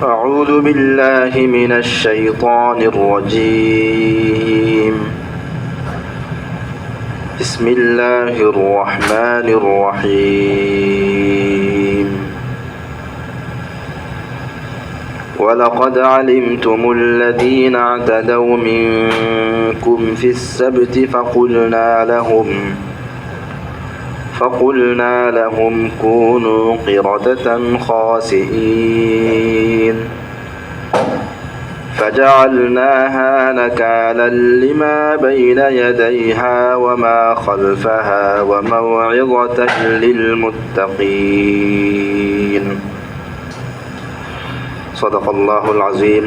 أعوذ بالله من الشيطان الرجيم بسم الله الرحمن الرحيم ولقد علمتم الذين اعتدوا منكم في السبت فقلنا لهم كونوا قردة خاسئين فجعلناها نكالا لما بين يديها وما خلفها وموعظة للمتقين صدق الله العظيم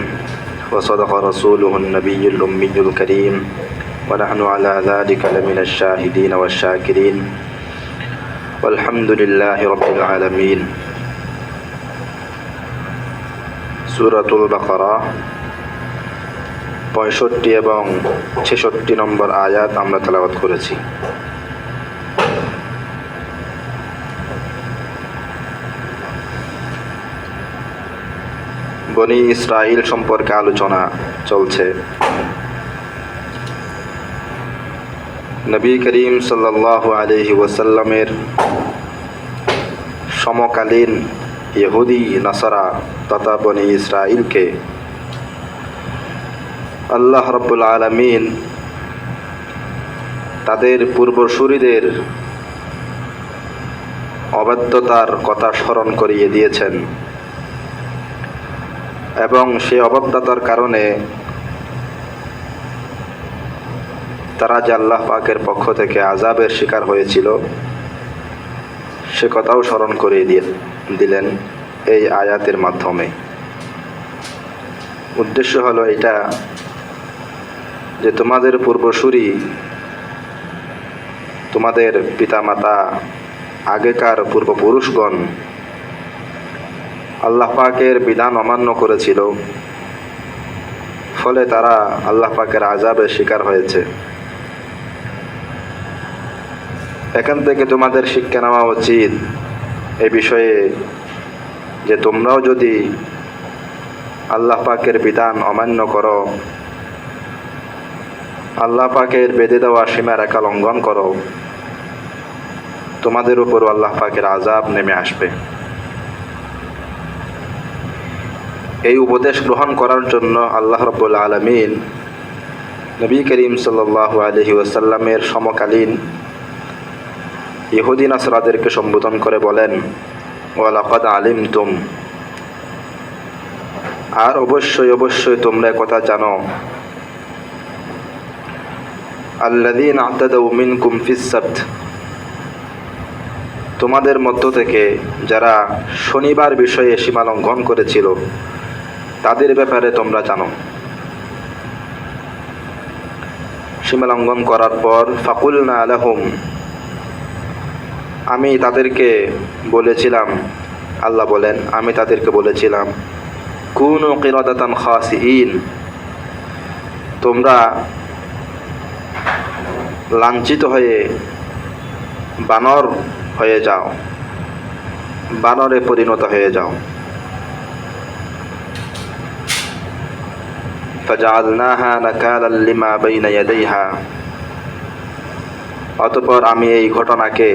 وصدق رسوله النبي الأمي الكريم ونحن على ذلك لمن الشاهدين والشاكرين والحمد لله رب العالمين সূরাতুল বাকারা 65 এবং 66 নম্বর আয়াত আমরা তেলাওয়াত করেছি। বনি ইসরাইল সম্পর্কে আলোচনা চলছে। নবী করিম সাল্লাল্লাহু আলাইহি ওয়াসাল্লামের সমকালীন ইহুদি নাসারা তথা বনি ইসরাইলকে আল্লাহ রাব্বুল আলামিন তাদের পূর্বসূরীদের অবাধ্যতার কথা স্মরণ করিয়ে দিয়েছেন এবং সেই অবাধ্যতার কারণে তারা যে আল্লাহ পাকের পক্ষ থেকে আযাবের শিকার হয়েছিল সে কথাও স্মরণ করিয়ে দিলেন এই আয়াতের মাধ্যমে। উদ্দেশ্য হলো এটা যে তোমাদের পূর্বসূরি, তোমাদের পিতামাতা, আগেকার পূর্বপুরুষগণ আল্লাহ পাকের বিধান অমান্য করেছিল, ফলে তারা আল্লাহ পাকের আযাবের শিকার হয়েছে। এখান থেকে তোমাদের শিক্ষা নেওয়া উচিত এই বিষয়ে যে তোমরাও যদি আল্লাহ পাকের বিধান অমান্য করো, আল্লাহ পাকের বেঁধে দেওয়া সীমারেখা লঙ্ঘন করো, তোমাদের উপর আল্লাহ পাকের আযাব নেমে আসবে। এই উপদেশ গ্রহণ করার জন্য আল্লাহ রাব্বুল আলামিন নবী করিম সাল্লাল্লাহু আলাইহি ওয়াসাল্লামের সমকালীন ইহুদি নাসরাদেরকে সম্বোধন করে বলেন ওয়ালাকাদ আলিমতুম, আর অবশ্যই অবশ্যই তোমরা কথা জানো, আল্লাযীনা আ'তাদাউ মিনকুম ফিস সাবত, তোমাদের মধ্য থেকে যারা শনিবার বিষয়ে সীমা লঙ্ঘন করেছিল তাদের ব্যাপারে তোমরা জানো। সীমা লঙ্ঘন করার পর ফাকুলনা লাহুম, আমি তাদেরকে বলেছিলাম, আল্লাহ বলেন আমি তাদেরকে বলেছিলাম কুনু কিরাদাতান খাসিইন, তোমরা লাঞ্ছিত হয়ে বানর হয়ে যাও, বানরে পরিণত হয়ে যাও। ফাজআলনাহা নাকালাল লিমা বাইনা ইয়াদাইহা, অতঃপর আমি এই ঘটনাকে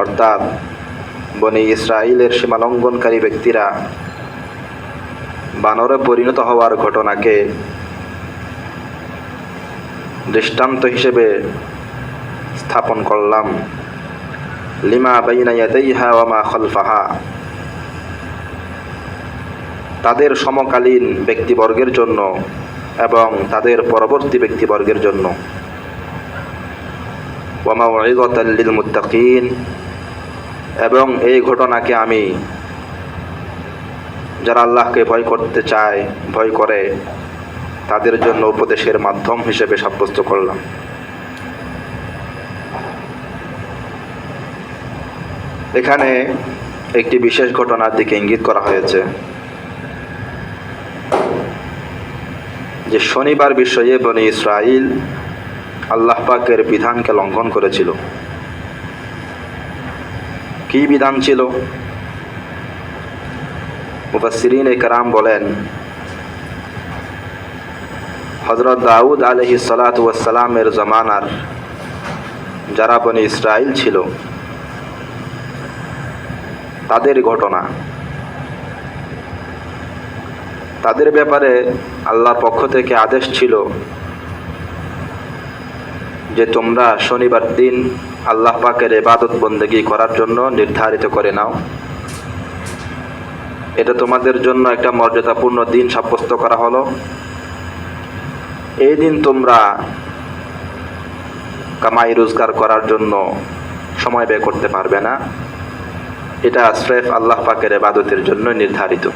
অর্থাৎ বনি ইসরাইলের সীমালঙ্ঘনকারী ব্যক্তিরা বানরে পরিণত হওয়ার ঘটনাকে দৃষ্টান্ত হিসেবে স্থাপন করলাম। লিমা বাইনা ইয়াদাইহা ওয়া মা খালফাহা, তাদের সমকালীন ব্যক্তিবর্গের জন্য এবং তাদের পরবর্তী ব্যক্তিবর্গের জন্য। ওয়া মাউইযাতাল লিল মুত্তাকিন, এবং এই ঘটনাকে আমি যারা আল্লাহকে ভয় করতে চায়, ভয় করে, তাদের জন্য উপদেশের মাধ্যম হিসেবে সাব্যস্ত করলাম। এখানে একটি বিশেষ ঘটনার দিকে ইঙ্গিত করা হয়েছে যে শনিবার বিষয়ে বনি ইসরাইল আল্লাহ পাকের বিধানকে লঙ্ঘন করেছিল। কি বিধান ছিল? মুফাসসিরিন কেরাম বলেন, হযরত দাউদ আলাইহিস সালাতু ওয়াস সালামের জামানার যারা বনি ইসরাইল ছিল তাদের ঘটনা, তাদের ব্যাপারে আল্লাহর পক্ষ থেকে আদেশ ছিল যে তোমরা শনিবার দিন আল্লাহ পাকের ইবাদত বন্দেগী করার জন্য নির্ধারিত করে নাও। এটা তোমাদের জন্য একটা মর্যাদাপূর্ণ দিন সাব্যস্ত করা হলো। এই দিন তোমরা কামাই রোজগার করার জন্য সময় ব্যয় করতে পারবে না। এটা স্রেফ আল্লাহ পাকের ইবাদতের জন্য নির্ধারিত।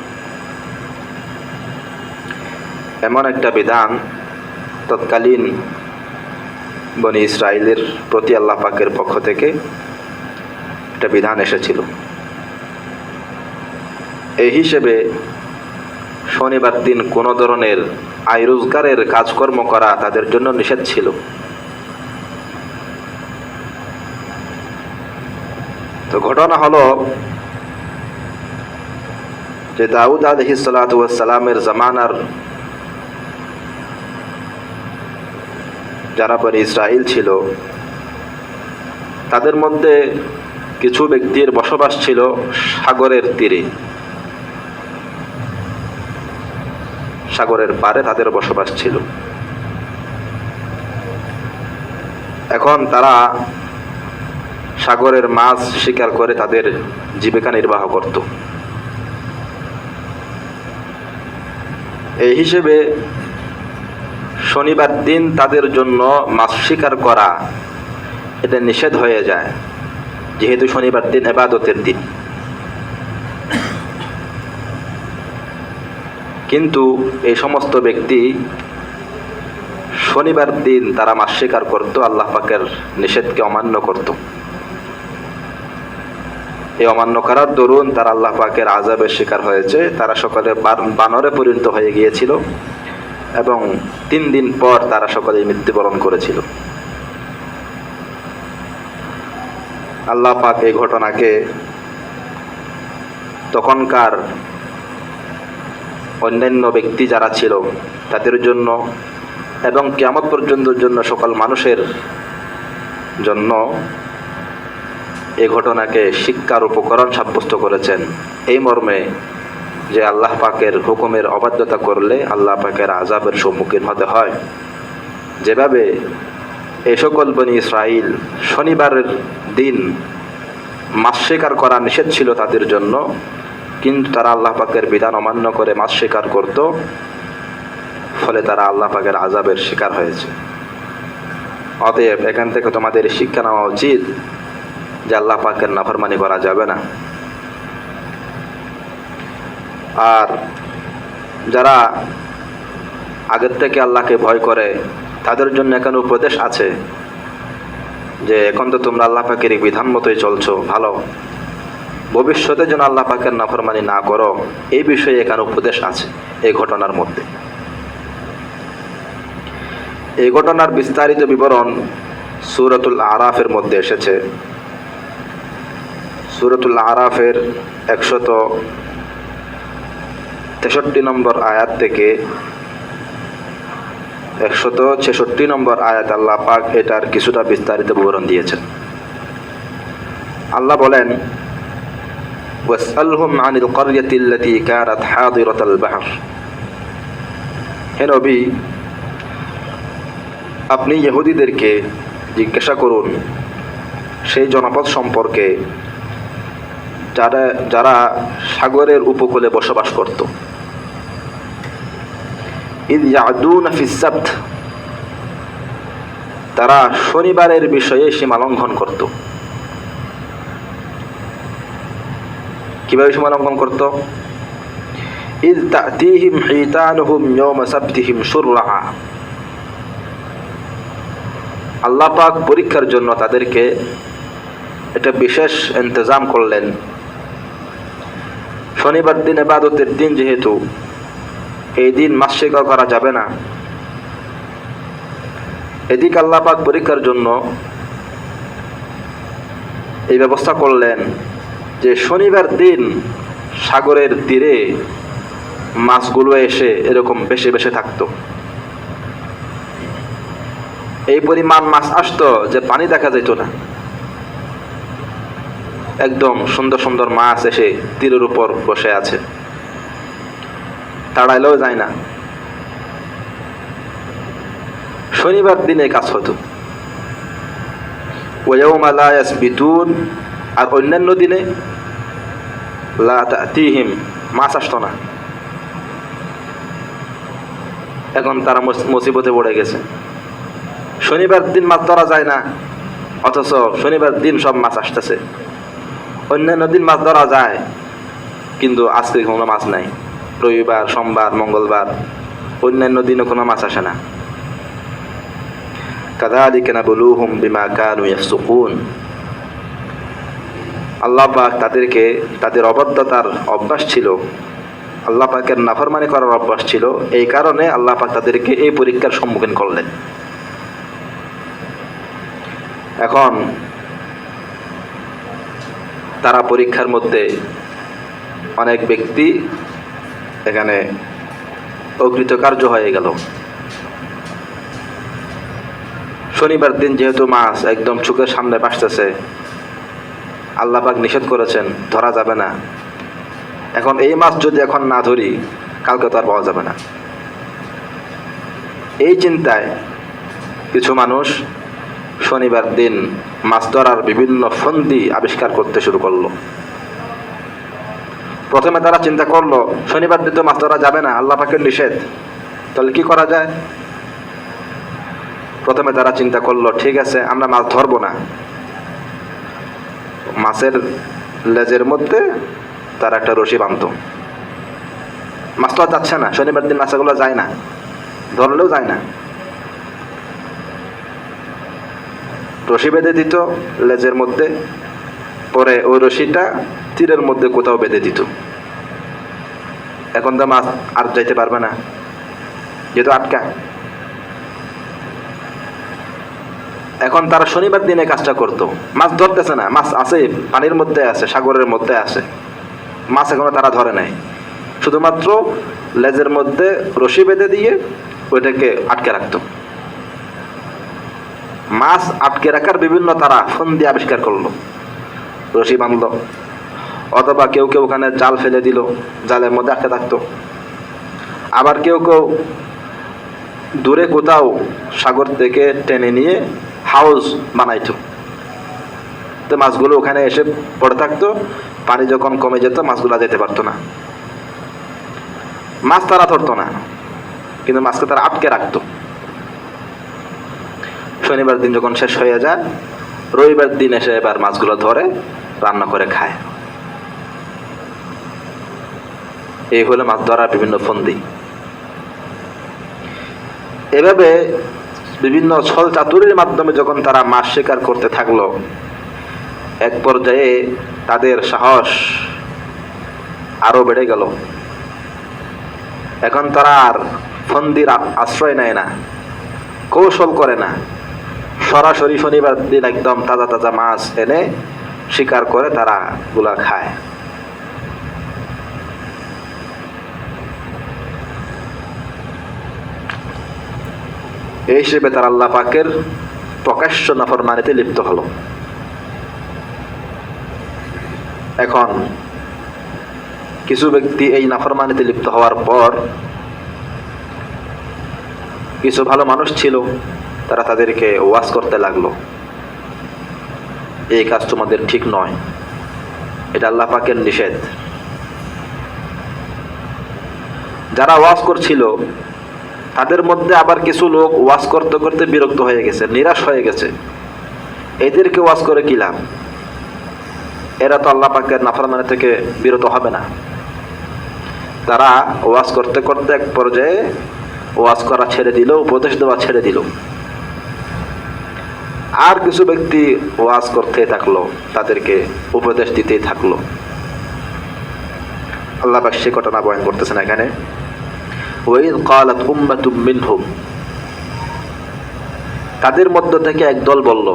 এমন একটা বিধান তৎকালীন বনি ইসরাইলের প্রতি আল্লাহ পাকের পক্ষ থেকে একটা বিধান এসেছিল। এই হিসেবে শনিবার দিন কোনো ধরনের আয় রোজগারের কাজকর্ম করা তাদের জন্য নিষেধ ছিল। তো ঘটনা হলো যে দাউদ আলাইহিস সালাতু ওয়াস সালামের জামানার যারা বনি ইসরাইল ছিল তাদের মধ্যে কিছু ব্যক্তির বসবাস ছিল সাগরের তীরে, সাগরের পারে তাদের বসবাস ছিল। এখন তারা সাগরের মাছ শিকার করে তাদের জীবিকা নির্বাহ করত। এই হিসেবে শনিবার দিন তাদের জন্য মাছ শিকার করা এটা নিষেধ হয়ে যায়, যেহেতু শনিবার দিন ইবাদতের দিন। কিন্তু এই সমস্ত ব্যক্তি শনিবার দিন তারা মাছ শিকার করত, আল্লাহ পাকের নিষেধকে অমান্য করত। এই অমান্য করার দরুন তারা আল্লাহ পাকের আযাবের শিকার হয়েছে। তারা সকলে বানরে পরিণত হয়ে গিয়েছিল এবং 3 দিন পর তারা সকলে মৃত্যুবরণ করেছিল। আল্লাহ পাক এই ঘটনাকে তখনকার অন্যান্য ব্যক্তি যারা ছিল তাদের জন্য এবং কিয়ামত পর্যন্তের জন্য সকল মানুষের জন্য এই ঘটনাকে শিক্ষার উপকরণ সাব্যস্ত করেছেন, এই মর্মে যে আল্লাহ পাকের হুকুমের অবাধ্যতা করলে আল্লাহ পাকের আযাবের সম্মুখীন হতে হয়। যেভাবে এই সকল বনি ইসরাইল শনিবারের দিন মাছ শিকার করা নিষেধ ছিল তাদের জন্য, কিন্তু তারা আল্লাহ পাকের বিধান অমান্য করে মাছ শিকার করত, ফলে তারা আল্লাহ পাকের আযাবের শিকার হয়েছে। অতএব এখান থেকে তোমাদের শিক্ষা নেওয়া উচিত যে আল্লাহ পাকের নাফরমানি করা যাবে না। আর যারা আগের থেকে আল্লাহকে ভয় করে তাদের জন্য এখানে উপদেশ আছে যে এখন তো তোমরা আল্লাহ পাকের বিধান মতোই চলছো, ভালো, ভবিষ্যতে যেন আল্লাহ পাকের নাফরমানি না করো, এই বিষয়ে এখানে উপদেশ আছে এই ঘটনার মধ্যে। এই ঘটনার বিস্তারিত বিবরণ সূরাতুল আরাফের মধ্যে এসেছে। সূরাতুল আরাফের 163 নম্বর আয়াত থেকে 166 নম্বর আয়াত আল্লাহ পাক এটার কিছুটা বিস্তারিত বিবরণ দিয়েছেন। আল্লাহ বলেন, ওয়াসআলহুম আনিল ক্বরয়াতিল্লাতী কানাত হাদিরাতাল বাহর। হে নবী, আপনি ইহুদীদেরকে জিজ্ঞাসা করুন সেই জনপদ সম্পর্কে যারা সাগরের উপকূলে বসবাস করত। ইয ইয়াদুনা ফিস সাবত, তারা শনিবারের বিষয়ে সীমা লঙ্ঘন করত। কিভাবে সীমা লঙ্ঘন করত? ইয তা'তিহিম হিতানুহুম ইয়াওমা সাবতিহিম শুরআ, আল্লাহ পাক পরীক্ষার জন্য তাদেরকে একটা বিশেষ ইন্তজাম করলেন। শনিবার দিন ইবাদতের দিন, যেহেতু এই দিন মাছ শিকার করা যাবে না, এদিক আল্লাহ পাক পরীক্ষার জন্য এই ব্যবস্থা করলেন যে শনিবার দিন সাগরের তীরে মাছগুলো এসে এরকম বেশি বেশি থাকতো। এই পরিমাণ মাছ আসতো যে পানি দেখা যেত না। একদম সুন্দর সুন্দর মাছ এসে তীরের উপর বসে আছে, তাড়াইলেও যায় না। শনিবার দিনে কাজ হতো। ওয়ায়াউমা লা ইয়াসবিতুন, আর অন্যান্য দিনে লা তাতিহিম, মাছ আসতো না। এখন তারা মুসিবতে পড়ে গেছে। শনিবার দিন মাছ ধরা যায় না, অথচ শনিবার দিন সব মাছ আসতেছে। অন্যান্য দিন মাছ ধরা যায়, কিন্তু আজকে কোনো মাছ নাই। রবিবার, সোমবার, মঙ্গলবার, অন্যান্য দিনে কোনো মাছ আসে না। কাযালিকা নাবলুহুম বিমা কানু ইয়াফসুকুন। আল্লাহ পাক তাদেরকে, তাদের অবাধ্যতার অভ্যাস ছিল, আল্লাহ পাকের নাফরমানি করার অভ্যাস ছিল, এই কারণে আল্লাহ পাক তাদেরকে এই পরীক্ষার সম্মুখীন করলেন। এখন তারা পরীক্ষার মধ্যে অনেক ব্যক্তি এখানে অকৃতকার্য হয়ে গেল। শনিবার দিন যেহেতু মাছ একদম চোখের সামনে ভাসতেছে, আল্লাহ পাক নিষেধ করেছেন, ধরা যাবে না। এখন এই মাছ যদি এখন না ধরি, কালকে তো আর পাওয়া যাবে না। এই চিন্তায় কিছু মানুষ শনিবার দিন মাছ ধরার বিভিন্ন ফন্দি আবিষ্কার করতে শুরু করলো। প্রথমে তারা চিন্তা করলো, শনিবার দিন তো মাছ ধরা যাবে না, আল্লাহ পাকের নিষেধ, তাহলে কি করা যায়? প্রথমে তারা চিন্তা করলো, ঠিক আছে, আমরা মাছ ধরবো না। মাছের লেজের মধ্যে তারা একটা রশি বাঁধত। মাছ তো আর যাচ্ছে না, শনিবার দিন মাছগুলো যায় না, ধরলেও যায় না। রশি বেঁধে দিত লেজের মধ্যে, পরে ওই রশিটা তীরের মধ্যে কোথাও বেঁধে দিত। এখন তো মাছ আর যাইতে পারবে না, যেহেতু আটকা। এখন তারা শনিবার দিনে কাজটা করতো। মাছ ধরতেছে না, মাছ আছে, পানির মধ্যে আছে, সাগরের মধ্যে আছে, মাছ এখনো তারা ধরে নাই। শুধুমাত্র লেজের মধ্যে রশি বেঁধে দিয়ে ওইটাকে আটকে রাখতো। মাছ আটকে রাখার বিভিন্ন তারা ফন্দি আবিষ্কার করলো। রশি বাঁধলো, অথবা কেউ কেউ ওখানে জাল ফেলে দিল, জালের মধ্যে আটকে থাকতো। আবার কেউ কেউ দূরে কোথাও সাগর থেকে টেনে নিয়ে হাউস বানাইতো, তো মাছগুলো ওখানে এসে পড়ে থাকতো। পানি যখন কমে যেত, মাছগুলো যেতে পারতো না। মাছ তারা ধরতো না, কিন্তু মাছকে তারা আটকে রাখতো। শনিবার দিন যখন শেষ হয়ে যায়, রবিবার দিন এসে এবার মাছগুলো ধরে রান্না করে খায়। এই হলো মাছ ধরার বিভিন্ন ফন্দি। এভাবে বিভিন্ন ছল চাতুরির মাধ্যমে যখন তারা মাছ শিকার করতে থাকলো, এক পর্যায়ে তাদের সাহস আরো বেড়ে গেল। এখন তারা আর ফন্দির আশ্রয় নেয় না, কৌশল করে না, সরাসরি শনিবার দিন একদম তাজা তাজা মাছ এনে শিকার করে তারা গুলা খায়। এই হিসেবে তারা আল্লাহ পাকের প্রকাশ্য নাফরমানিতে লিপ্ত হলো। এখন কিছু ব্যক্তি এই নাফরমানিতে লিপ্ত হওয়ার পর, কিছু ভালো মানুষ ছিল, তারা তাদেরকে ওয়াজ করতে লাগলো, এই কাজ তোমাদের ঠিক নয়, এটা আল্লাহ পাকের নিষেধ। যারা ওয়াজ করছিল তাদের মধ্যে আবার কিছু লোক ওয়াজ করতে করতে বিরক্ত হয়ে গেছে, নিরাশ হয়ে গেছে। এদেরকে ওয়াজ করে কি লাভ? এরা তো আল্লাহ পাকের নাফরমানি থেকে বিরত হবে না। তারা ওয়াজ করতে করতে এক পর্যায়ে ওয়াজ করা ছেড়ে দিল, উপদেশ দেওয়া ছেড়ে দিল। আর কিছু ব্যক্তি ওয়াজ করতে থাকলো, তাদেরকে উপদেশ দিতেই থাকলো। আল্লাহ পাক সে ঘটনা বয়ান করতেছেন এখানে, ওয়াইদ ক্বালাত উম্মাতুম মিনহুম, তাদের মধ্য থেকে একদল বলল।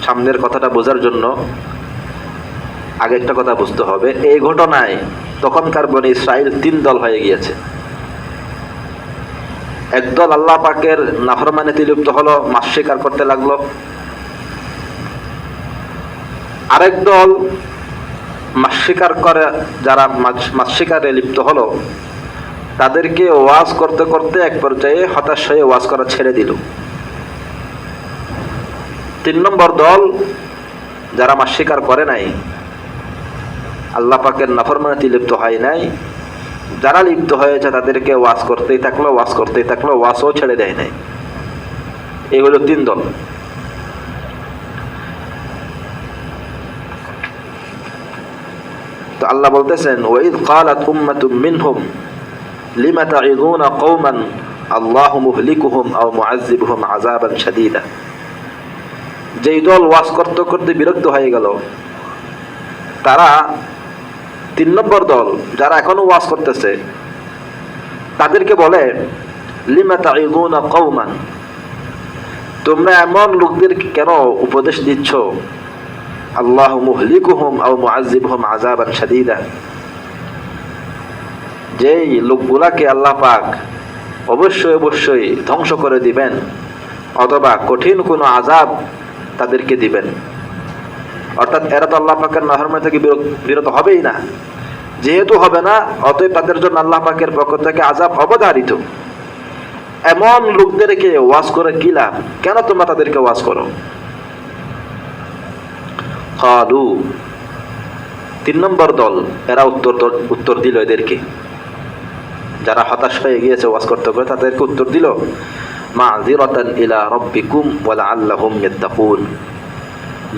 সামনের কথাটা বোঝার জন্য আগে একটা কথা বুঝতে হবে, এই ঘটনায় তখনকার বনি ইসরাইল 3 দল হয়ে গিয়েছে। একদল আল্লাহ পাকের নাফরমানিতে লিপ্ত হলো, মাছ শিকার করতে লাগলো। আরেক দল মাছ শিকার করে, যারা মাছ শিকারে লিপ্ত হলো, তাদেরকে ওয়াজ করতে করতে এক পর্যায়ে হতাশ হয়ে ওয়াজ করা ছেড়ে দিল। 3 নম্বর দল যারা মাছ শিকার করে নাই, আল্লাহ পাকের নাফরমানিতে লিপ্ত হয় নাই, যারা লিপ্ত হয়েছে তাদেরকে ওয়াজ করতেই থাকলো, ওয়াজও ছেড়ে দেয় নাই। এই হলো 3 দল। তো আল্লাহ বলতেছেন, ওয়াইদ ক্বালাত উম্মাতুম মিনহুম লিমা তা'ইযুনা কওমান আল্লাহু মুহলিকুহুম আও মুআযযিবুহুম আযাবান শাদীদা। যেই দল ওয়াজ করতে করতে বিরক্ত হয়ে গেল, তারা 3 নম্বর দল যারা এখনো ওয়াজ করতেছে, তাদেরকে বলে লিমা তা'ইযুনা কওমান, তোমরা এমন লোকদের কেন উপদেশ দিচ্ছ, আল্লাহু মুহলিকুহুম আও মুআযযিবুহুম আযাবান শাদীদা, যেই লোকগুলাকে আল্লাহ পাক অবশ্যই ধ্বংস করে দিবেন অথবা কঠিন কোনো আযাব তাদেরকে দিবেন। অর্থাৎ এরা তো আল্লাহ পাকের নাফরমানি থেকে বিরত হবেই না। যেহেতু হবে না, অতএব তাদের জন্য আল্লাহ পাকের পক্ষ থেকে আযাব অবধারিত। এমন লোকদেরকে ওয়াজ করে কি লাভ? কেন তোমরা তাদেরকে ওয়াজ করো? ক্বালু, 3 নম্বর দল এরা উত্তর দিল এদেরকে, যারা হতাশ হয়ে গিয়েছে ওয়াজ করতে করে, তাদেরকে উত্তর দিল, মাযিরাতান ইলা রাব্বিকুম ওয়া লাআল্লাহুম ইয়াত্তাকুন।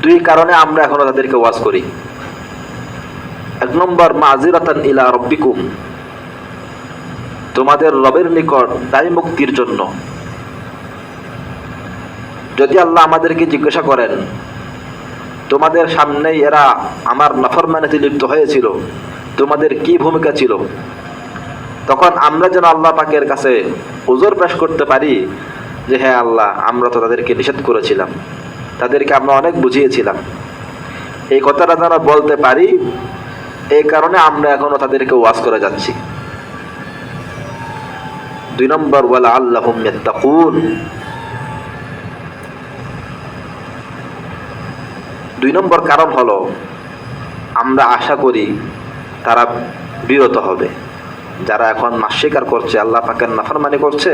2 কারণে আমরা এখনো তাদেরকে ওয়াজ করি। 1 নম্বর, মাযিরাতান ইলা রাব্বিকুম, তোমাদের রবের নিকট দায় মুক্তির জন্য। যদি আল্লাহ আমাদেরকে জিজ্ঞাসা করেন, তোমাদের সামনেই এরা আমার নাফরমানিতে লিপ্ত হয়েছিল, তোমাদের কি ভূমিকা ছিল, তখন আমরা যেন আল্লাহ পাকের কাছে উযর পেশ করতে পারি যে হ্যাঁ আল্লাহ, আমরা তো তাদেরকে নিষেধ করেছিলাম, তাদেরকে আমরা অনেক বুঝিয়েছিলাম, এই কথাটা যেন বলতে পারি। এই কারণে আমরা এখনো তাদেরকে ওয়াজ করে যাচ্ছি। 2 নম্বর, ওয়া লাআল্লাহুম ইয়াত্তাকুন। 2 নম্বর কারণ হলো, আমরা আশা করি তারা বিরত হবে। যারা এখন মাছ শিকার করছে, আল্লাহ পাকের নাফরমানি করছে,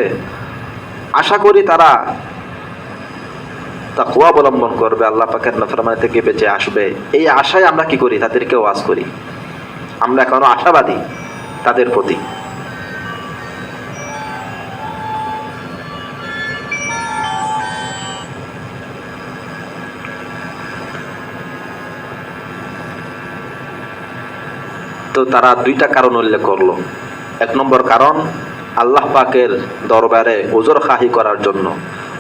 আশা করি তারা তাকওয়া অবলম্বন করবে, আল্লাহ পাকের নাফরমানি থেকে বেঁচে আসবে। এই আশায় আমরা কি করি? তাদেরকে ওয়াজ করি। আমরা এখনো আশাবাদী তাদের প্রতি। তো তারা 2টা কারণ উল্লেখ করলো। 1 নম্বর কারণ, আল্লাহ পাকের দরবারে উযর খাহি করার জন্য,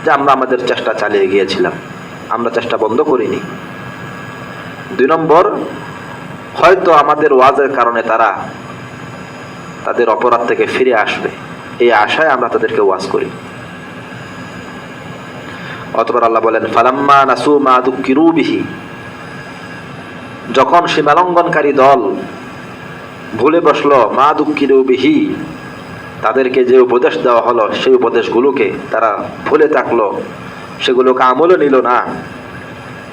যে আমরা আমাদের চেষ্টা চালিয়ে গিয়েছিলাম, আমরা চেষ্টা বন্ধ করিনি। 2 নম্বর, হয়তো আমাদের ওয়াজের কারণে তারা তাদের অপরাধ থেকে ফিরে আসবে, এই আশায় আমরা তাদেরকে ওয়াজ করি। অতঃপর আল্লাহ বলেন, ফালাম্মা নাসু মা যুক্কিরু বিহি, যখন সীমালঙ্ঘনকারী দল ভুলে বসলো, মা যুক্কিরু বিহি, তাদেরকে যে উপদেশ দেওয়া হলো সেই উপদেশগুলোকে তারা ভুলে থাকলো, সেগুলোকে আমলও নিল না,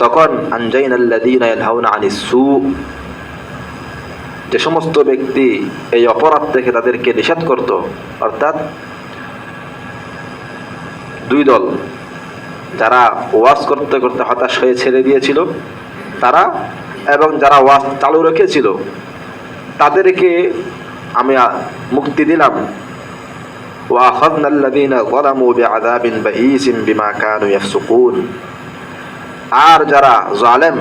তখন আনজাইনাল্লাযীনা ইয়ানহাউনা আনিস সু, যে সমস্ত ব্যক্তি এই অপরাধ থেকে তাদেরকে নিষেধ করত, অর্থাৎ 2 দল, যারা ওয়াজ করতে করতে হতাশ হয়ে ছেড়ে দিয়েছিল তারা, এবং যারা ওয়াজ চালু রেখেছিল তাদেরকে আমি মুক্তি দিলাম। ওয়া আখাযনাল্লাযীনা যালামু বিআযাবিন বাঈসিন বিমা কানু ইয়াফসুকুন, আর যারা জালেম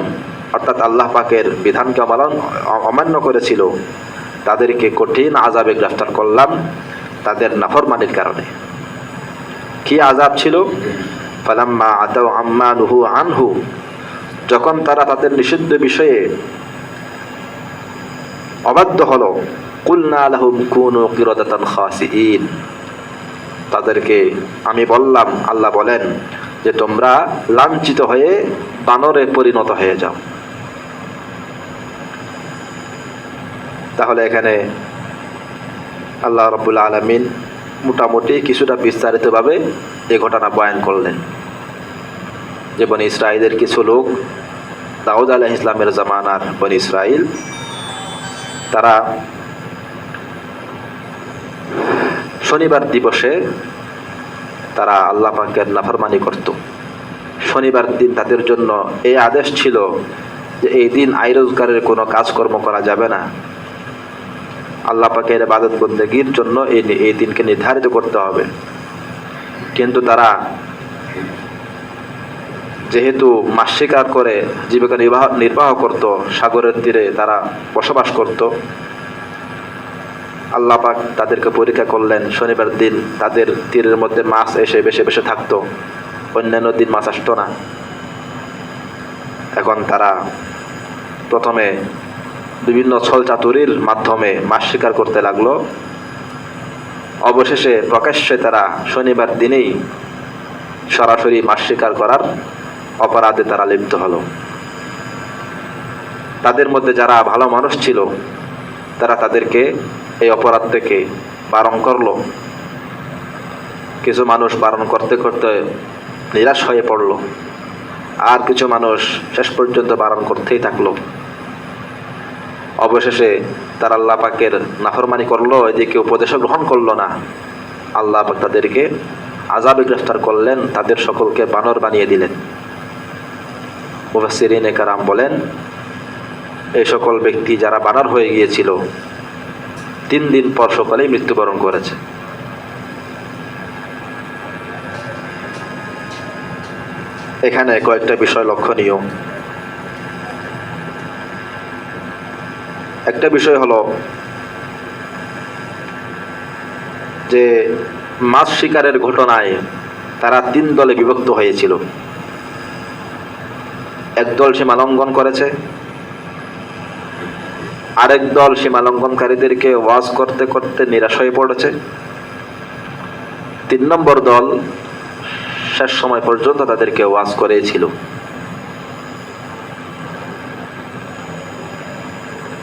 অর্থাৎ আল্লাহ পাকের বিধানকে অমান্য করেছিল তাদেরকে কঠিন আযাবে গ্রেফতার করলাম তাদের নাফরমানির কারণে। কি আযাব ছিল? ফালাম্মা আতাউ আম্মা নুহু আনহু, যখন তারা তাদের নিষিদ্ধ বিষয়ে অবাধ্য হলো, কুলনা লাহুম কুনু কিরাদাতান খাসিইন, তাদেরকে আমি বললাম, আল্লাহ বলেন যে তোমরা লাঞ্ছিত হয়ে বানরে পরিণত হয়ে যাও। তাহলে এখানে আল্লাহ রাব্বুল আলামিন মোটামুটি কিছুটা বিস্তারিতভাবে এই ঘটনা বয়ান করলেন যে বনি ইসরাইলের কিছু লোক, দাউদ আলাইহিস সালামের জামানার বনি ইসরাইল, তারা শনিবার দিবসে তারা আল্লাহ পাকের নাফরমানি করত। শনিবার দিন তাদের জন্য এই আদেশ ছিল যে এই দিন আয় রোজগারের কোনো কাজকর্ম করা যাবে না, আল্লাহ পাকের ইবাদত বন্দেগীর জন্য এই দিনকে নির্ধারিত করতে হবে। কিন্তু তারা যেহেতু মাছ শিকার করে জীবিকা নির্বাহ করত, সাগরের তীরে তারা বসবাস করত, আল্লাহ পাক তাদেরকে পরীক্ষা করলেন। শনিবার দিন তাদের তীরের মধ্যে মাছ এসে বেশি থাকতো, অন্যান্য দিন মাছ আসতো না। এখন তারা প্রথমে বিভিন্ন ছল চাতুরির মাধ্যমে মাছ শিকার করতে লাগলো। অবশেষে প্রকাশ্যে তারা শনিবার দিনেই সরাসরি মাছ শিকার করার অপরাধে তারা লিপ্ত হলো। তাদের মধ্যে যারা ভালো মানুষ ছিল তারা তাদেরকে এই অপরাধ থেকে বারণ করলো। কিছু মানুষ বারণ করতে করতে নিরাশ হয়ে পড়ল, আর কিছু মানুষ শেষ পর্যন্ত বারণ করতেই থাকলো। অবশেষে তারা আল্লাহ পাকের নাফরমানি করলো, এদিকে উপদেশও গ্রহণ করলো না। আল্লাহ পাক তাদেরকে আযাবে গ্রেফতার করলেন, তাদের সকলকে বানর বানিয়ে দিলেন। মুফাসসিরিনে কেরাম বলেন, এই সকল ব্যক্তি যারা বানর হয়ে গিয়েছিল 3 দিন পর সকলেই মৃত্যুবরণ করেছে। এখানে কয়েকটা বিষয় লক্ষণীয়। একটা বিষয় হলো যে মাছ শিকারের ঘটনায় তারা 3 দলে বিভক্ত হয়েছিল। একদল সীমা লঙ্ঘন করেছে, আরেক দল সীমা লঙ্ঘনকারীদেরকে ওয়াজ করতে করতে নিরাশ হয়ে পড়েছে, 3 নম্বর দল শেষ সময় পর্যন্ত তাদেরকে ওয়াজ করেছিল।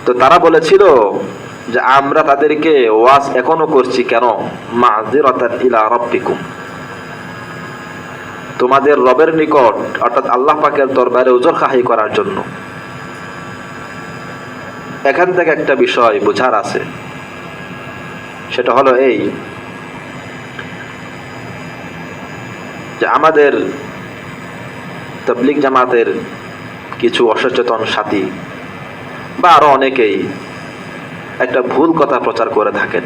তো তারা বলেছিল যে আমরা তাদেরকে ওয়াজ এখনো করছি কেন, মাযিরাতান ইলা রাব্বিকুম, তোমাদের রবের নিকট অর্থাৎ আল্লাহ পাকের দরবারে উজর খাহি করার জন্য। এখান থেকে একটা বিষয় বোঝার আছে, সেটা হলো এই যে আমাদের তাবলীগ জামাতের কিছু অসচেতন সাথী বা আরো অনেকেই একটা ভুল কথা প্রচার করে থাকেন।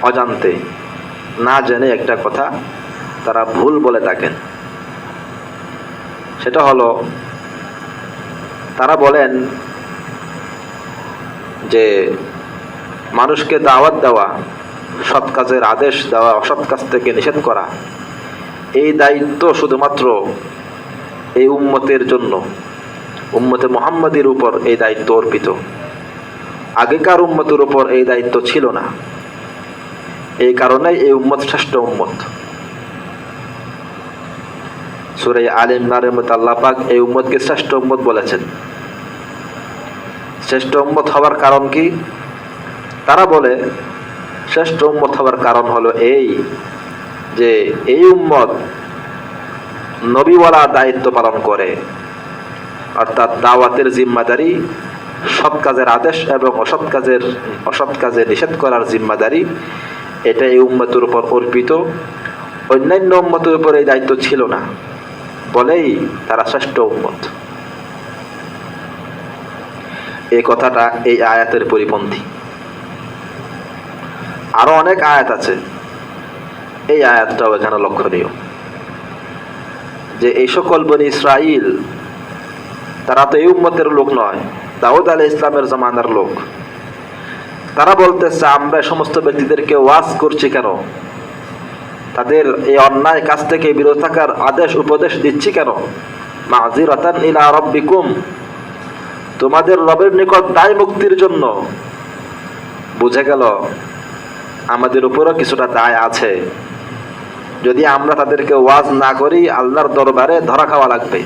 অজান্তে না জেনে একটা কথা তারা ভুল বলে থাকেন। সেটা হলো তারা বলেন যে মানুষকে দাওয়াত দেওয়া, সৎ কাজের আদেশ দেওয়া, অসৎ কাজ থেকে নিষেধ করা, এই দায়িত্ব শুধুমাত্র এই উম্মতের জন্য, উম্মতে মুহাম্মাদের উপর এই দায়িত্ব অর্পিত। আগেকার উম্মতের উপর এই দায়িত্ব ছিল না। এই কারণেই এই উম্মত শ্রেষ্ঠ উম্মত। সূরা আলে ইমরানের মধ্যে আল্লাহ পাক এই উম্মতকে শ্রেষ্ঠ উম্মত বলেছেন। শ্রেষ্ঠ উম্মত হওয়ার কারণ কি? তারা বলে শ্রেষ্ঠ উম্মত হওয়ার কারণ হলো এই যে এই উম্মত নবীওয়ালা দায়িত্ব পালন করে, অর্থাৎ দাওয়াতের জিম্মাদারি, সৎ কাজের আদেশ এবং অসৎ কাজের নিষেধ করার জিম্মাদারি, এটা এই উম্মতের উপর অর্পিত। অন্যান্য উম্মতের উপর এই দায়িত্ব ছিল না বলেই তারা শ্রেষ্ঠ উম্মত। এই কথাটা এই আয়াতের পরিপন্থী। আরো অনেক আয়াত আছে, এই আয়াতটাও এখানে লক্ষণীয় যে এই সকল বনি ইসরাইল তারা তো এই উম্মতের লোক নয়, দাউদ আলাইহিস সালামের জামানার লোক। তারা বলতেছে আমরা সমস্ত ব্যক্তিদেরকে ওয়াজ করছি কেন, তাদের এই অন্যায় কাজ থেকে বিরত থাকার আদেশ উপদেশ দিচ্ছি কেন, মাযিরাতান ইলা রাব্বিকুম, তোমাদের রবের নিকট দায় মুক্তির জন্য। বুঝে গেল আমাদের উপরও কিছুটা দায় আছে। যদি আমরা তাদেরকে ওয়াজ না করি আল্লাহর দরবারে ধরা খাওয়া লাগবে।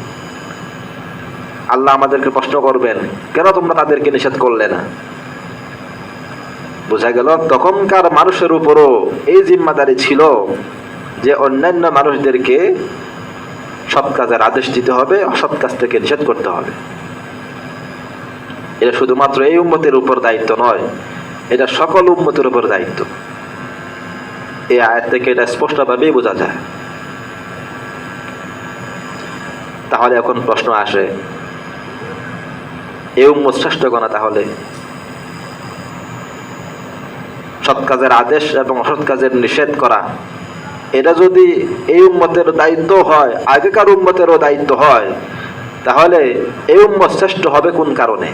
আল্লাহ আমাদেরকে প্রশ্ন করবেন, কেন তোমরা তাদেরকে নিষেধ করলে না? বোঝা গেল তখনকার মানুষের উপরও এই জিম্মাদারি ছিল যে অন্যান্য মানুষদেরকে সৎ কাজের আদেশ দিতে হবে, অসৎ কাজ থেকে নিষেধ করতে হবে। এটা শুধুমাত্র এই উম্মতের উপর দায়িত্ব নয়, এটা সকল উম্মতের উপর দায়িত্ব। এই আয়াত থেকে এটা স্পষ্টভাবেই বোঝা যায়। তাহলে এখন প্রশ্ন আসে, এই উম্মত শ্রেষ্ঠ গণা? তাহলে সৎ কাজের আদেশ এবং অসৎ কাজের নিষেধ করা, এটা যদি এই উম্মতের দায়িত্ব হয়, আগেকার উম্মতেরও দায়িত্ব হয়, তাহলে এই উম্মত শ্রেষ্ঠ হবে কোন কারণে?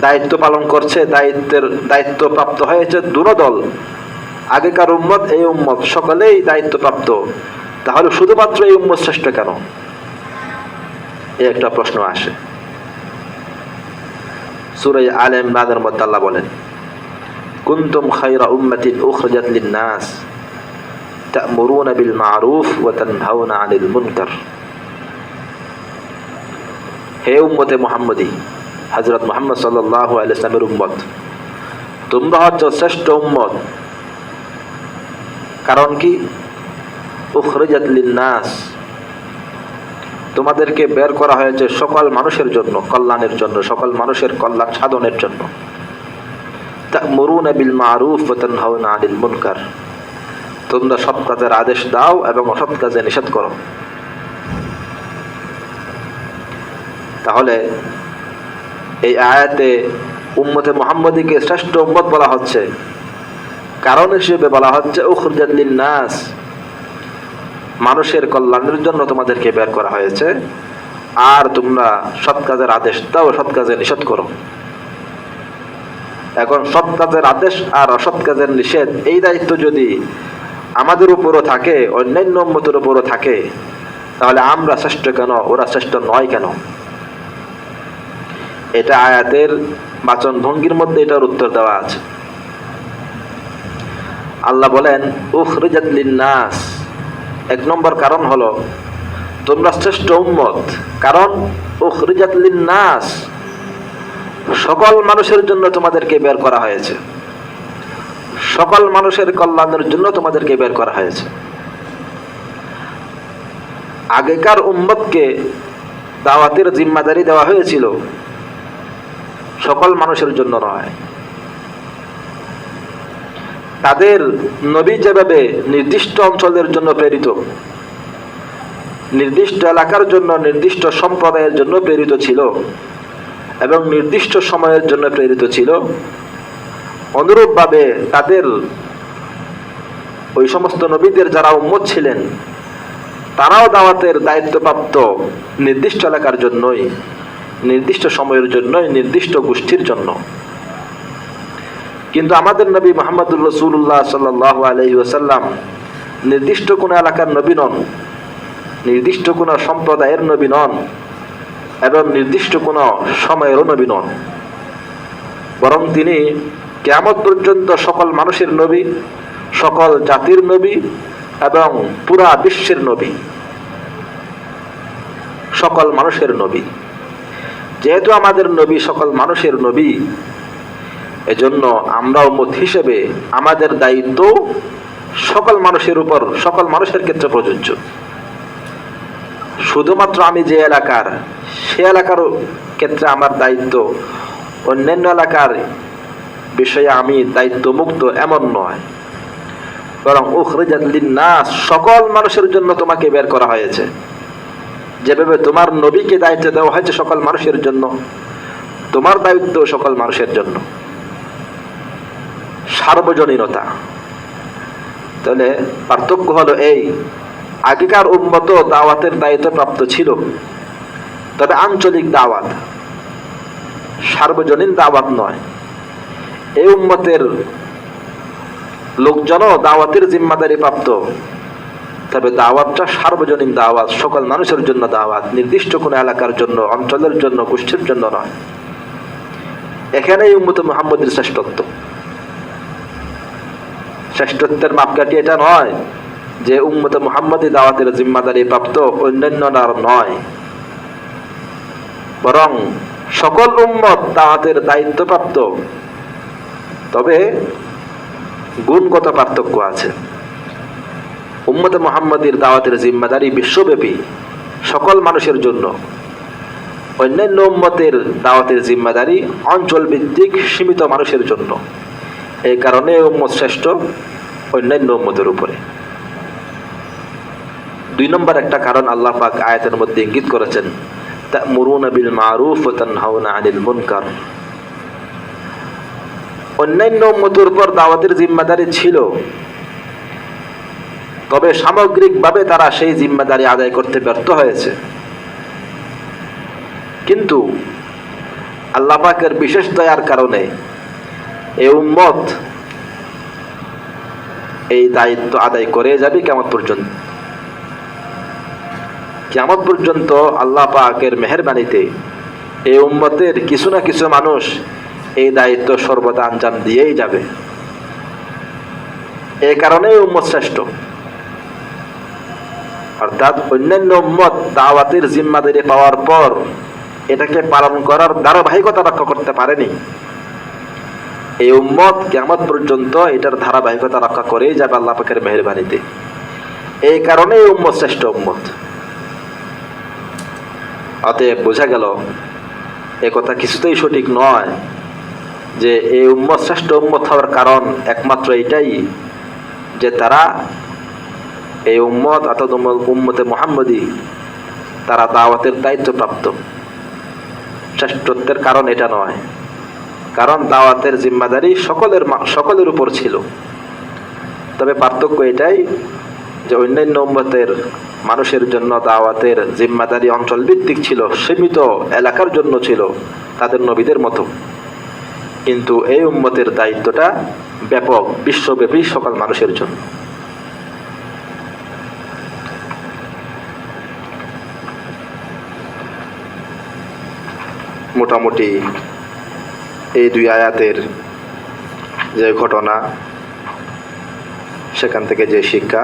দায়িত্ব পালন করছে, দায়িত্ব প্রাপ্ত হয়েছে দুটো দল, আগেকার উম্মত, এই উম্মত, সকলেই দায়িত্ব প্রাপ্ত। তাহলে শুধুমাত্র এই উম্মত শ্রেষ্ঠ কেন? এই একটা প্রশ্ন আসে। সূরা আলে ইমরানের মধ্যে আল্লাহ বলেন, কুনতুম খায়রা উম্মাতিন উখরিজাত লিন-নাস তা'মুরুনা বিল মা'রুফ ওয়া তানহাউনা আনিল মুনকার। হে উম্মতে মুহাম্মদী, হযরত মুহাম্মদ সাল্লাল্লাহু আলাইহি ওয়াসাল্লামের উম্মত, তোমরা হচ্ছ শ্রেষ্ঠ উম্মত। কারণ কি? উখরিজাত লিন-নাস, তোমাদেরকে বের করা হয়েছে সকল মানুষের জন্য, কল্যাণের জন্য, সকল মানুষের কল্যাণ সাধনের জন্য। তা'মুরুনা বিল মা'রুফ ওয়া তানহাউনা আনিল মুনকার, তোমরা সৎ কাজের আদেশ দাও এবং অসৎ কাজে নিষেধ করো। তাহলে এই আয়াতে উম্মতে মুহাম্মদীকে শ্রেষ্ঠ উম্মত বলা হচ্ছে, কারণ হিসেবে বলা হচ্ছে উখরিজাত লিন-নাস, মানুষের কল্যাণের জন্য তোমাদেরকে বের করা হয়েছে, আর তোমরা সৎ কাজের আদেশ দাও, সৎ কাজে নিষেধ করো। এখন সৎ কাজের আদেশ আর অসৎ কাজের নিষেধ, এই দায়িত্ব যদি আমাদের উপরও থাকে, অন্যান্য উম্মতের উপরও থাকে, তাহলে আমরা শ্রেষ্ঠ কেন, ওরা শ্রেষ্ঠ নয় কেন? এটা আয়াতের বাচন ভঙ্গির মধ্যে এটার উত্তর দেওয়া আছে। আল্লাহ বলেন উখরিজাত লিন-নাস, এক নম্বর কারণ হলো তোমরা শ্রেষ্ঠ উম্মত, কারণ উখরিজাত লিন-নাস, সকল মানুষের জন্য তোমাদেরকে বের করা হয়েছে, সকল মানুষের কল্যাণের জন্য তোমাদেরকে বের করা হয়েছে। আগেকার উম্মতকে দাওয়াতের জিম্মাদারি দেওয়া হয়েছিল, সকল মানুষের জন্য নয়। তাদের নবী যেভাবে নির্দিষ্ট অঞ্চলের জন্য প্রেরিত, নির্দিষ্ট এলাকার জন্য, নির্দিষ্ট সম্প্রদায়ের জন্য প্রেরিত ছিল এবং নির্দিষ্ট সময়ের জন্য প্রেরিত ছিল, অনুরূপভাবে তাদের ওই সমস্ত নবীদের যারা উম্মত ছিলেন, তারাও দাওয়াতের দায়িত্বপ্রাপ্ত নির্দিষ্ট এলাকার জন্যই, নির্দিষ্ট সময়ের জন্যই, নির্দিষ্ট গোষ্ঠীর জন্য। কিন্তু আমাদের নবী মুহাম্মদুর রাসূলুল্লাহ সাল্লাল্লাহু আলাইহি ওয়াসাল্লাম নির্দিষ্ট কোনো এলাকার নবী নন, নির্দিষ্ট কোনো সম্প্রদায়ের নবী নন এবং নির্দিষ্ট কোনো সময়েরও নবী নন, বরং তিনি কিয়ামত পর্যন্ত সকল মানুষের নবী, সকল জাতির নবী এবং পুরা বিশ্বের নবী, সকল মানুষের নবী। যেহেতু আমাদের নবী সকল মানুষের নবী, এজন্য আমরা উম্মত হিসেবে আমাদের দায়িত্ব সকল মানুষের উপর, সকল মানুষের ক্ষেত্রে প্রযোজ্য। শুধুমাত্র আমি যে এলাকার, সে এলাকার ক্ষেত্রে আমার দায়িত্ব, অন্যান্য এলাকার বিষয়ে আমি দায়িত্ব মুক্ত এমন নয়, বরং উখরিজাত লিন-নাস, সকল মানুষের জন্য তোমাকে বের করা হয়েছে। যেভাবে তোমার নবীকে দায়িত্ব দেওয়া হয়েছে সকল মানুষের জন্য, তোমার দায়িত্ব সকল মানুষের জন্য। সার্বজনীনতা। তাহলে পার্থক্য হলো এই, আগেকার উম্মত দাওয়াতের দায়িত্ব প্রাপ্ত ছিল, তবে আঞ্চলিক দাওয়াত, সার্বজনীন দাওয়াত নয়। এই উম্মতের লোকজনও দাওয়াতের জিম্মাদারি প্রাপ্ত, তবে দাওয়াতটা সার্বজনীন দাওয়াত, সকল মানুষের জন্য দাওয়াত, নির্দিষ্ট কোনো এলাকার জন্য, অঞ্চলের জন্য, গোষ্ঠীর জন্য নয়। এখানেই উম্মতে মুহাম্মদের শ্রেষ্ঠত্ব। শ্রেষ্ঠত্বের মাপকাঠি এটা নয় যে উম্মতে মুহাম্মদী দাওয়াতের জিম্মাদারি প্রাপ্ত, অন্যান্যরা নয়, বরং সকল উম্মত দাওয়াতের দায়িত্বপ্রাপ্ত, তবে গুণগত পার্থক্য আছে। উম্মতে মুহাম্মাদীর দাওয়াতের জিম্মাদারি বিশ্বব্যাপী সকল মানুষের জন্য, অন্যান্য উম্মতের দাওয়াতের জিম্মাদারি অঞ্চল ভিত্তিক সীমিত মানুষের জন্য। এই কারণে উম্মত শ্রেষ্ঠ অন্যান্য উম্মতের উপরে। 2 নম্বর একটা কারণ আল্লাহ পাক আয়াতের মধ্যে ইঙ্গিত করেছেন, তা'মুরুনা বিল মারুফ ওয়া তানহাউনা আনিল মুনকার। অন্যান্য উম্মতের উপর দাওয়াতের জিম্মাদারি ছিল, তবে সামগ্রিকভাবে তারা সেই জিম্মাদারি আদায় করতে ব্যর্থ হয়েছে। কিন্তু আল্লাহ পাকের বিশেষ দয়ার কারণে এই উম্মত এই দায়িত্ব আদায় করে যাবে কিয়ামত পর্যন্ত। কিয়ামত পর্যন্ত আল্লাহ পাকের মেহেরবানিতে এই উম্মতের কিছু না কিছু মানুষ এই দায়িত্ব সর্বদা আঞ্জাম দিয়েই যাবে। এই কারণেই উম্মত শ্রেষ্ঠ। অর্থাৎ অন্যান্য উম্মত দাওয়াতের জিম্মাদারি পাওয়ার পর এটাকে পালন করার ধারাবাহিকতা রক্ষা করতে পারেনি। এই উম্মত কিয়ামত পর্যন্ত এটার ধারাবাহিকতা রক্ষা করেই যাবে আল্লাহ পাকের মেহেরবানিতে। এই কারণে এই উম্মত শ্রেষ্ঠ উম্মত। অতএব বোঝা গেল এ কথা কিছুতেই সঠিক নয় যে এই উম্মত শ্রেষ্ঠ উম্মত হওয়ার কারণ একমাত্র এটাই যে তারা এই উম্মত অর্থাৎ উম্মতে মুহাম্মদী তারা দাওয়াতের দায়িত্বপ্রাপ্ত। শ্রেষ্ঠত্বের কারণ এটা নয়, কারণ দাওয়াতের জিম্মাদারি সকলের উপর ছিল। তবে পার্থক্য এটাই যে অন্যান্য উম্মতের মানুষের জন্য দাওয়াতের জিম্মাদারি অঞ্চল ভিত্তিক ছিল, সীমিত এলাকার জন্য ছিল, তাদের নবীদের মতো। কিন্তু এই উম্মতের দায়িত্বটা ব্যাপক, বিশ্বব্যাপী সকল মানুষের জন্য। মোটামুটি এই 2 আয়াতের যে ঘটনা, সেখান থেকে যে শিক্ষা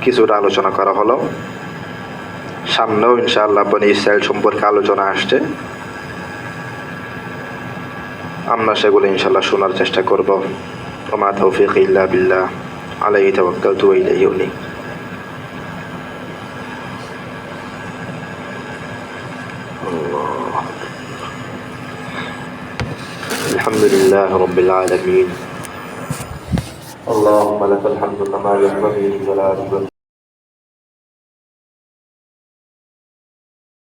কিছুটা আলোচনা করা হলো। সামনেও ইনশাআল্লাহ বনী ইসরাইল সম্পর্কে আলোচনা আসছে, আমরা সেগুলো ইনশাআল্লাহ শোনার চেষ্টা করব। ওয়া মা তাওফীক ইল্লা বিল্লাহ, আলাইহি তাওয়াক্কালতু ওয়া ইলাইহি উনীব। আলহামদুলিল্লাহ রাব্বিল আলামিন। اللهم لك الحمد كما ينبغي لجلال وجهك